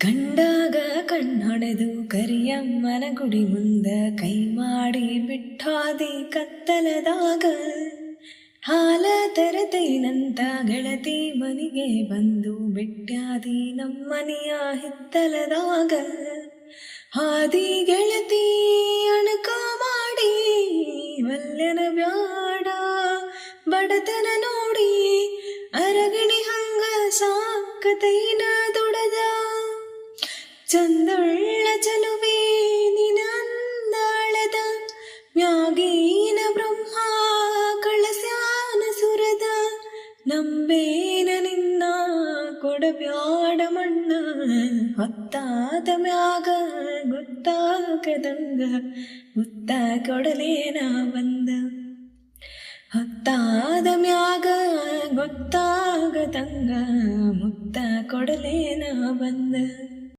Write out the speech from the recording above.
ಕಂಡಾಗ ಕಣ್ಣೊಡೆದು ಕರಿಯಮ್ಮನ ಗುಡಿ ಮುಂದ ಕೈ ಮಾಡಿ ಬಿಟ್ಟಾದಿ ಕತ್ತಲದಾಗ ಹಾಲ ತರತೈನಂತ ಗೆಳತಿ ಮನಿಗೆ ಬಂದು ಬಿಟ್ಟಾದಿ ನಮ್ಮನೆಯ ಹಿತ್ತಲದಾಗ ಹಾದಿ ಗೆಳತಿ ಅಣಕ ಮಾಡಿ ವಲ್ಯನ ಬ್ಯಾಡ ಬಡತನ ನೋಡಿ ಅರಗಿಣಿ ಹಂಗ ಸಾಕತೈನ ದುಡದ ಚಂದೊಳ್ಳ ಚಲುವೆ ನಿನ ಅಂದಾಳದ ಮ್ಯಾಗೀನ ಬ್ರಹ್ಮ ಕಳಸ್ಯಾನ ಸುರದ ನಂಬೇನ ನಿನ್ನ ಕೊಡಬ್ಯಾಡ ಮಣ್ಣ ಹೊತ್ತಾದ ಮ್ಯಾಗ ಗೊತ್ತಾಗದಂಗ ಮುತ್ತ ಕೊಡಲೇನ ಬಂದ ಹೊತ್ತಾದ ಮ್ಯಾಗ ಗೊತ್ತಾಗದಂಗ ಮುತ್ತ ಕೊಡಲೇನ ಬಂದ.